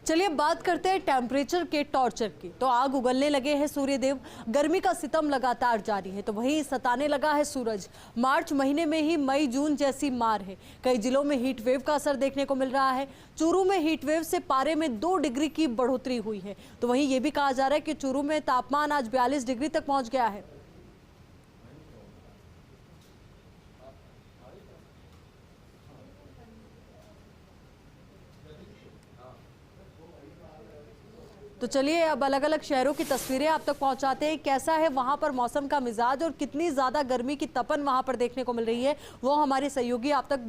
चलिए बात करते हैं टेम्परेचर के टॉर्चर की। तो आग उगलने लगे हैं सूर्यदेव, गर्मी का सितम लगातार जारी है। तो वहीं सताने लगा है सूरज। मार्च महीने में ही मई जून जैसी मार है। कई जिलों में हीट वेव का असर देखने को मिल रहा है। चूरू में हीट वेव से पारे में 2 डिग्री की बढ़ोतरी हुई है। तो वहीं ये भी कहा जा रहा है कि चूरू में तापमान आज 42 डिग्री तक पहुंच गया है। तो चलिए अब अलग अलग शहरों की तस्वीरें आप तक पहुंचाते हैं। कैसा है वहां पर मौसम का मिजाज और कितनी ज्यादा गर्मी की तपन वहां पर देखने को मिल रही है, वो हमारे सहयोगी आप तक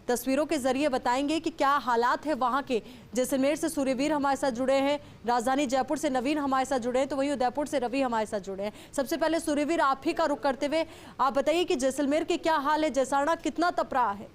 तस्वीरों के जरिए बताएंगे कि क्या हालात है वहां के। जैसलमेर से सूर्यवीर हमारे साथ जुड़े हैं, राजधानी जयपुर से नवीन हमारे साथ जुड़े हैं, तो वहीं उदयपुर से रवि हमारे साथ जुड़े हैं। सबसे पहले सूर्यवीर, आप ही का रुख करते हुए आप बताइए कि जैसलमेर के क्या हाल है, जैसारणा कितना तप रहा है?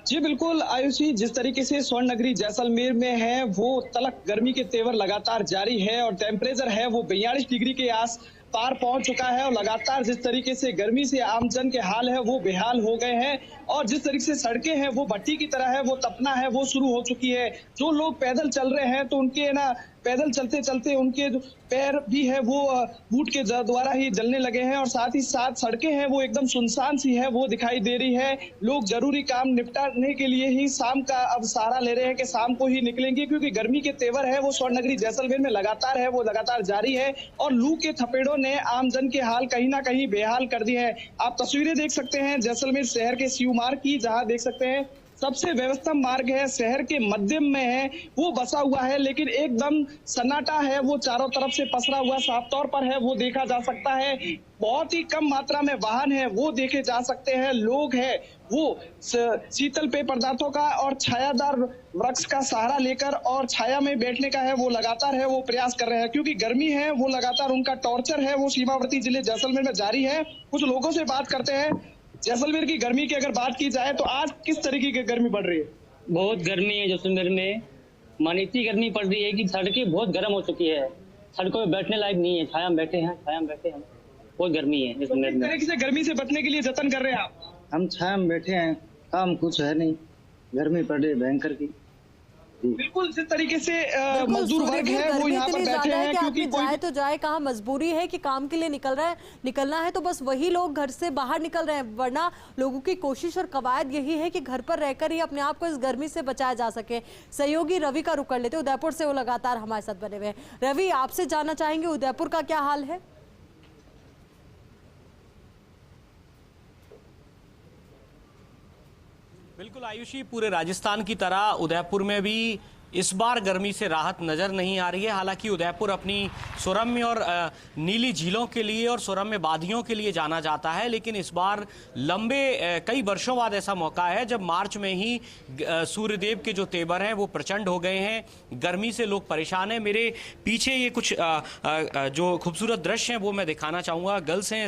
जी बिल्कुल आयुषी, जिस तरीके से स्वर्ण नगरी जैसलमेर में है वो तलक गर्मी के तेवर लगातार जारी है और टेम्परेचर है वो 42 डिग्री के आस पार पहुंच चुका है। और लगातार जिस तरीके से गर्मी से आमजन के हाल है वो बेहाल हो गए हैं और जिस तरीके से सड़कें हैं वो भट्टी की तरह है, वो तपना है वो शुरू हो चुकी है। जो लोग पैदल चल रहे हैं तो उनके पैदल चलते चलते उनके जो पैर भी है वो बूट के द्वारा ही जलने लगे हैं और साथ ही साथ सड़कें हैं वो एकदम सुनसान सी है वो दिखाई दे रही है। लोग जरूरी काम निपटाने के लिए ही शाम का अब सहारा ले रहे हैं कि शाम को ही निकलेंगे, क्योंकि गर्मी के तेवर है वो स्वर्ण नगरी जैसलमेर में लगातार है वो लगातार जारी है और लू के थपेड़ों ने आमजन के हाल कहीं ना कहीं बेहाल कर दिए हैं। आप तस्वीरें देख सकते हैं जैसलमेर शहर के शिव मार्ग की, जहां देख सकते हैं सबसे व्यवस्था मार्ग है, शहर के मध्यम में है, वो बसा हुआ है, लेकिन एकदम सन्नाटा है वो चारों तरफ से पसरा हुआ साफ तौर पर है वो देखा जा सकता है। बहुत ही कम मात्रा में वाहन है वो देखे जा सकते हैं। लोग हैं वो शीतल पेय पदार्थों का और छायादार वृक्ष का सहारा लेकर और छाया में बैठने का है वो लगातार है वो प्रयास कर रहे हैं, क्योंकि गर्मी है वो लगातार उनका टॉर्चर है वो सीमावर्ती जिले जैसलमेर में जारी है। कुछ लोगों से बात करते हैं। जैसलमेर की गर्मी की अगर बात की जाए तो आज किस तरीके की गर्मी पड़ रही है? बहुत गर्मी है जैसलमेर में, मानी इतनी गर्मी पड़ रही है कि सड़कें बहुत गर्म हो चुकी है। सड़कों में बैठने लायक नहीं है, छाया में बैठे हैं, बहुत गर्मी है जैसलमेर में। किस तरीके से गर्मी से बचने के लिए जतन कर रहे हैं आप? हम छाया में बैठे हैं, काम कुछ है नहीं, गर्मी पड़ रही है भयंकर की। बिल्कुल, जिस तरीके से मजदूर वर्ग है वो यहाँ पर बैठे हैं, क्योंकि जाए तो जाए कहाँ, मजबूरी है कि काम के लिए निकलना है तो बस वही लोग घर से बाहर निकल रहे हैं, वरना लोगों की कोशिश और कवायद यही है कि घर पर रहकर ही अपने आप को इस गर्मी से बचाया जा सके। सहयोगी रवि का रुख कर लेते, उदयपुर से वो लगातार हमारे साथ बने हुए हैं। रवि, आपसे जानना चाहेंगे उदयपुर का क्या हाल है? बिल्कुल आयुषी, पूरे राजस्थान की तरह उदयपुर में भी इस बार गर्मी से राहत नज़र नहीं आ रही है। हालांकि उदयपुर अपनी सुरम्य और नीली झीलों के लिए और सुरम्य वादियों के लिए जाना जाता है, लेकिन इस बार लंबे कई वर्षों बाद ऐसा मौका है जब मार्च में ही सूर्यदेव के जो तेवर हैं वो प्रचंड हो गए हैं। गर्मी से लोग परेशान हैं। मेरे पीछे ये कुछ जो खूबसूरत दृश्य हैं वो मैं दिखाना चाहूँगा। गर्ल्स हैं,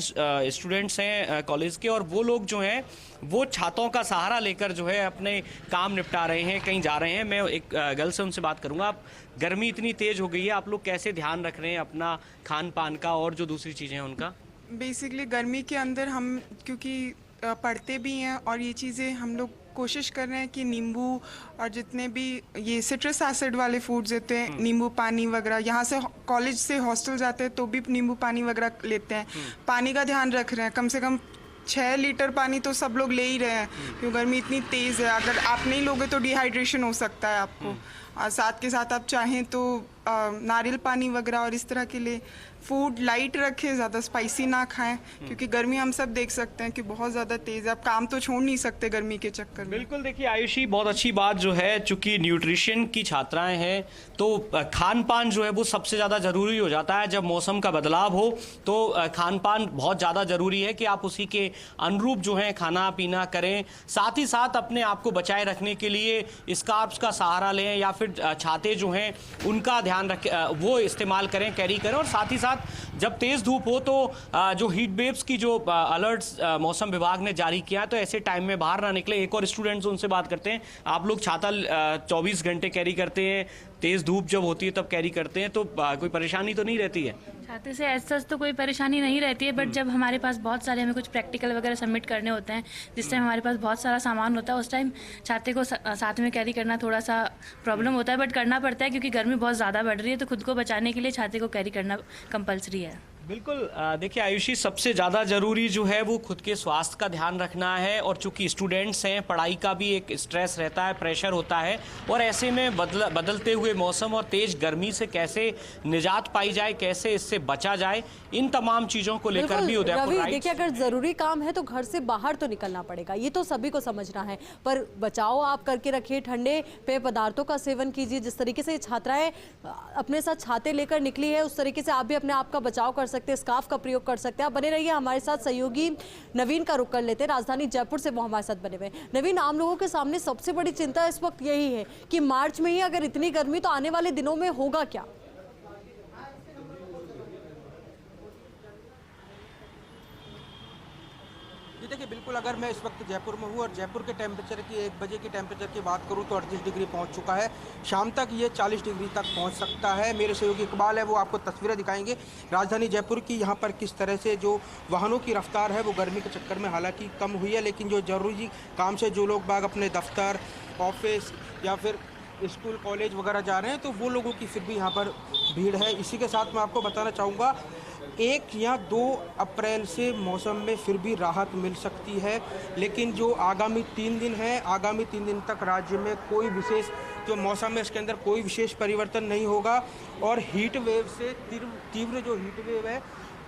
स्टूडेंट्स हैं कॉलेज के, और वो लोग जो हैं वो छातों का सहारा लेकर जो है अपने काम निपटा रहे हैं, कहीं जा रहे हैं। मैं एक गर्ल से उनसे बात करूंगा। आप, गर्मी इतनी तेज हो गई है, आप लोग कैसे ध्यान रख रहे हैं अपना खान पान का और जो दूसरी चीज़ें हैं उनका? बेसिकली गर्मी के अंदर हम क्योंकि पढ़ते भी हैं और ये चीज़ें हम लोग कोशिश कर रहे हैं कि नींबू और जितने भी ये सिट्रस एसिड वाले फूड्स होते हैं, नींबू पानी वगैरह, यहाँ से कॉलेज से हॉस्टल जाते हैं तो भी नींबू पानी वगैरह लेते हैं। पानी का ध्यान रख रहे हैं, कम से कम 6 लीटर पानी तो सब लोग ले ही रहे हैं, क्योंकि गर्मी इतनी तेज़ है। अगर आप नहीं लोगे तो डिहाइड्रेशन हो सकता है आपको। और साथ के साथ आप चाहें तो नारियल पानी वगैरह और इस तरह के लिए फूड लाइट रखें, ज़्यादा स्पाइसी ना खाएं, क्योंकि गर्मी हम सब देख सकते हैं कि बहुत ज़्यादा तेज़ है। आप काम तो छोड़ नहीं सकते गर्मी के चक्कर में। बिल्कुल, देखिए आयुषी, बहुत अच्छी बात जो है, चूंकि न्यूट्रिशन की छात्राएं हैं तो खान पान जो है वो सबसे ज़्यादा ज़रूरी हो जाता है। जब मौसम का बदलाव हो तो खान पान बहुत ज़्यादा ज़रूरी है कि आप उसी के अनुरूप जो है खाना पीना करें। साथ ही साथ अपने आप को बचाए रखने के लिए स्कार्फ्स का सहारा लें या फिर छाते जो हैं उनका ध्यान रखें, वो इस्तेमाल करें, कैरी करें। और साथ ही साथ जब तेज़ धूप हो तो जो हीट वेव्स की जो अलर्ट्स मौसम विभाग ने जारी किया, तो ऐसे टाइम में बाहर ना निकले। एक और स्टूडेंट्स उनसे बात करते हैं। आप लोग छाता 24 घंटे कैरी करते हैं, तेज़ धूप जब होती है तब कैरी करते हैं, तो कोई परेशानी तो नहीं रहती है? छाते से ऐसा तो कोई परेशानी नहीं रहती है, बट जब हमारे पास बहुत सारे हमें कुछ प्रैक्टिकल वगैरह सबमिट करने होते हैं, जिस टाइम हमारे पास बहुत सारा सामान होता है, उस टाइम छाते को साथ में कैरी करना थोड़ा सा प्रॉब्लम होता है, बट करना पड़ता है क्योंकि गर्मी बहुत ज़्यादा बढ़ रही है, तो खुद को बचाने के लिए छाते को कैरी करना कंपलसरी है। बिल्कुल। देखिए आयुषी, सबसे ज़्यादा ज़रूरी जो है वो खुद के स्वास्थ्य का ध्यान रखना है, और चूंकि स्टूडेंट्स हैं, पढ़ाई का भी एक स्ट्रेस रहता है, प्रेशर होता है, और ऐसे में बदलते हुए मौसम और तेज गर्मी से कैसे निजात पाई जाए, कैसे इससे बचा जाए, इन तमाम चीज़ों को लेकर भी उदयपुर रवि, देखिए अगर ज़रूरी काम है तो घर से बाहर तो निकलना पड़ेगा, ये तो सभी को समझना है, पर बचाओ आप करके रखिए, ठंडे पेय पदार्थों का सेवन कीजिए। जिस तरीके से छात्राएं अपने साथ छाते लेकर निकली है, उस तरीके से आप भी अपने आप का बचाव कर सकते हैं, स्कार्फ का प्रयोग कर सकते हैं। आप बने रहिए हमारे साथ। सहयोगी नवीन का रुख कर लेते हैं, राजधानी जयपुर से वो हमारे साथ बने हुए। नवीन, आम लोगों के सामने सबसे बड़ी चिंता इस वक्त यही है कि मार्च में ही अगर इतनी गर्मी, तो आने वाले दिनों में होगा क्या? जी देखिए, बिल्कुल, अगर मैं इस वक्त जयपुर में हूँ और जयपुर के टेम्परेचर की 1 बजे की टेम्परेचर की बात करूँ तो 38 डिग्री पहुँच चुका है। शाम तक ये 40 डिग्री तक पहुँच सकता है। मेरे सहयोगी इकबाल है, वो आपको तस्वीरें दिखाएंगे राजधानी जयपुर की, यहाँ पर किस तरह से जो वाहनों की रफ्तार है वो गर्मी के चक्कर में हालांकि कम हुई है, लेकिन जो ज़रूरी काम से जो लोग बाग अपने दफ्तर, ऑफिस या फिर स्कूल कॉलेज वगैरह जा रहे हैं, तो वो लोगों की फिर भी यहाँ पर भीड़ है। इसी के साथ मैं आपको बताना चाहूँगा 1 या 2 अप्रैल से मौसम में फिर भी राहत मिल सकती है, लेकिन जो आगामी 3 दिन है, आगामी 3 दिन तक राज्य में कोई विशेष जो मौसम है इसके अंदर कोई विशेष परिवर्तन नहीं होगा, और हीट वेव से तीव्र जो हीट वेव है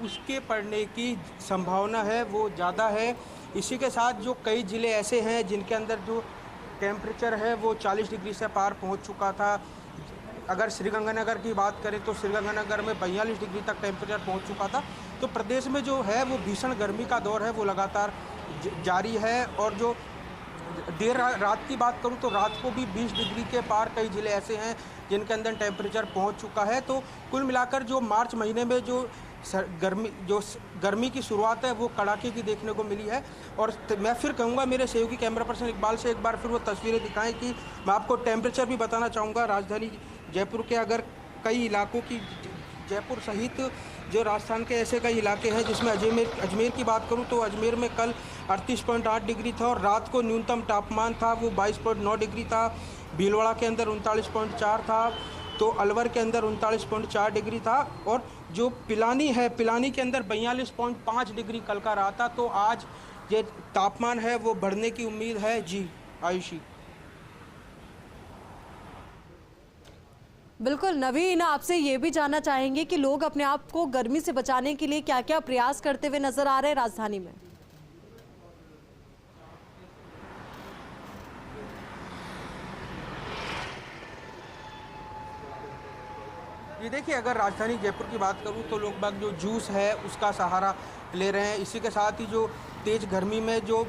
उसके पड़ने की संभावना है वो ज़्यादा है। इसी के साथ जो कई ज़िले ऐसे हैं जिनके अंदर जो टेम्परेचर है वो 40 डिग्री से पार पहुँच चुका था। अगर श्रीगंगानगर की बात करें तो श्रीगंगानगर में 42 डिग्री तक टेम्परेचर पहुंच चुका था। तो प्रदेश में जो है वो भीषण गर्मी का दौर है वो लगातार जारी है, और जो देर रात की बात करूं तो रात को भी 20 डिग्री के पार कई ज़िले ऐसे हैं जिनके अंदर टेम्परेचर पहुंच चुका है। तो कुल मिलाकर जो मार्च महीने में जो गर्मी की शुरुआत है वो कड़ाके की देखने को मिली है। और मैं फिर कहूँगा मेरे सहयोगी कैमरा पर्सन इकबाल से एक बार फिर वो तस्वीरें दिखाएं कि मैं आपको टेम्परेचर भी बताना चाहूँगा राजधानी जयपुर के। अगर कई इलाकों की, जयपुर सहित जो राजस्थान के ऐसे कई इलाके हैं जिसमें अजमेर की बात करूं तो अजमेर में कल 38.8 डिग्री था, और रात को न्यूनतम तापमान था वो 22.9 डिग्री था। भीलवाड़ा के अंदर 39.4 था, तो अलवर के अंदर 39.4 डिग्री था, और जो पिलानी है, पिलानी के अंदर 42.5 डिग्री कल का रहा था। तो आज ये तापमान है वो बढ़ने की उम्मीद है। जी आयुषी। बिल्कुल नवीन, आपसे ये भी जानना चाहेंगे कि लोग अपने आप को गर्मी से बचाने के लिए क्या क्या प्रयास करते हुए नजर आ रहे हैं राजधानी में? ये देखिए, अगर राजधानी जयपुर की बात करूं तो लोग बाग जो जूस है उसका सहारा ले रहे हैं। इसी के साथ ही जो तेज़ गर्मी में जो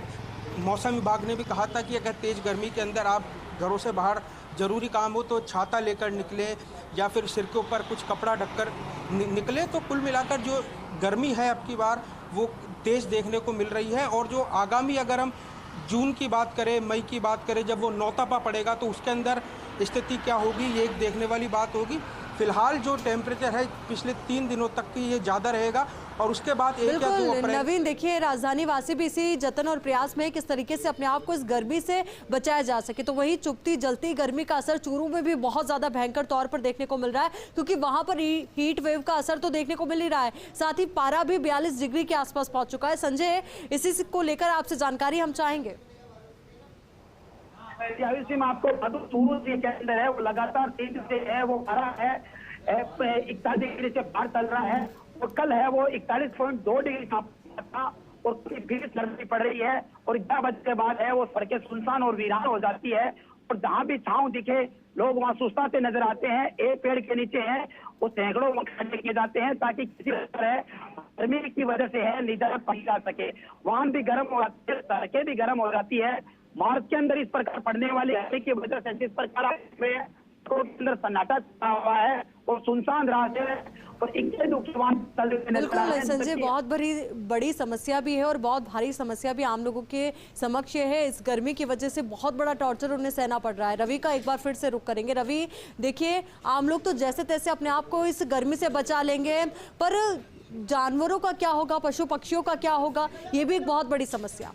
मौसम विभाग ने भी कहा था कि अगर तेज़ गर्मी के अंदर आप घरों से बाहर ज़रूरी काम हो तो छाता लेकर निकलें, या फिर सिर के ऊपर कुछ कपड़ा ढककर निकलें। तो कुल मिलाकर जो गर्मी है अब की बार वो तेज़ देखने को मिल रही है। और जो आगामी, अगर हम जून की बात करें, मई की बात करें, जब वो नौतपा पड़ेगा तो उसके अंदर स्थिति क्या होगी ये एक देखने वाली बात होगी। फिलहाल जो टेम्परेचर है पिछले 3 दिनों तक की ये ज़्यादा रहेगा, और उसके बाद 1 या 2 अप्रैल। नवीन, देखिए राजधानी वासी भी इसी जतन और प्रयास में किस तरीके से अपने आप को इस गर्मी से बचाया जा सके। तो वही चुभती जलती गर्मी का असर चूरू में भी बहुत ज्यादा भयंकर तौर पर देखने को मिल रहा है, क्योंकि वहां पर हीट वेव का असर तो देखने को मिल ही रहा है, साथ ही पारा भी 42 डिग्री के आसपास पहुंच चुका है। संजय, इसी को लेकर आपसे जानकारी हम चाहेंगे। मैं आपको बता चूरू के अंदर है वो लगातार तेजी से है वो पारा है 41 डिग्री से बाहर चल रहा है, और कल है वो 41.2 डिग्री था, और फिर सर्दी पड़ रही है, और 11 बजे के बाद है वो सड़कें सुनसान और वीरान हो जाती है, और जहाँ भी छांव दिखे लोग वहाँ सुस्ताते नजर आते हैं। एक पेड़ के नीचे है वो सैकड़ों खड़े किए जाते हैं ताकि किसी है गर्मी की वजह से है निजात पाई जा सके। वाहन भी गर्म हो जाती है, सड़कें भी गर्म हो जाती है। मार्च के अंदर इस प्रकार पड़ने वाली गर्मी की वजह से जिस प्रकार के अंदर सन्नाटा छा हुआ है और सुनसान रास्ते हैं और इक्के दुखवान बिल्कुल संजय, बहुत बड़ी समस्या भी है और बहुत भारी समस्या भी आम लोगों के समक्ष है। इस गर्मी की वजह से बहुत बड़ा टॉर्चर उन्हें सहना पड़ रहा है। रवि का एक बार फिर से रुख करेंगे। रवि, देखिए, आम लोग तो जैसे तैसे अपने आप को इस गर्मी से बचा लेंगे, पर जानवरों का क्या होगा, पशु पक्षियों का क्या होगा, ये भी एक बहुत बड़ी समस्या।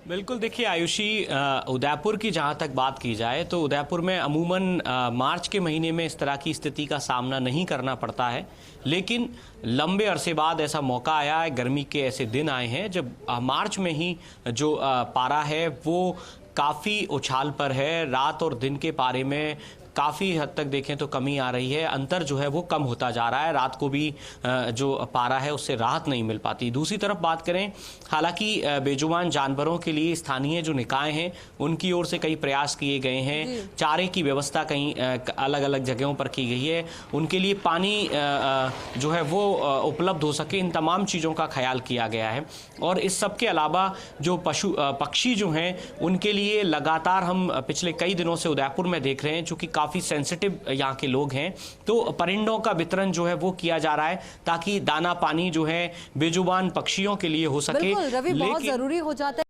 बिल्कुल, देखिए आयुषी, उदयपुर की जहां तक बात की जाए तो उदयपुर में अमूमन मार्च के महीने में इस तरह की स्थिति का सामना नहीं करना पड़ता है, लेकिन लंबे अरसे बाद ऐसा मौका आया है, गर्मी के ऐसे दिन आए हैं जब मार्च में ही जो पारा है वो काफ़ी उछाल पर है। रात और दिन के पारे में काफ़ी हद तक देखें तो कमी आ रही है, अंतर जो है वो कम होता जा रहा है। रात को भी जो पारा है उससे राहत नहीं मिल पाती। दूसरी तरफ बात करें, हालांकि बेजुबान जानवरों के लिए स्थानीय जो निकाय हैं उनकी ओर से कई प्रयास किए गए हैं। चारे की व्यवस्था कहीं अलग अलग जगहों पर की गई है, उनके लिए पानी जो है वो उपलब्ध हो सके, इन तमाम चीज़ों का ख्याल किया गया है। और इस सब के अलावा जो पक्षी जो हैं उनके लिए लगातार हम पिछले कई दिनों से उदयपुर में देख रहे हैं, चूँकि काफ़ी सेंसिटिव यहाँ के लोग हैं, तो परिंदों का वितरण जो है वो किया जा रहा है ताकि दाना पानी जो है बेजुबान पक्षियों के लिए हो सके। बिल्कुल रवि, बहुत जरूरी हो जाता है।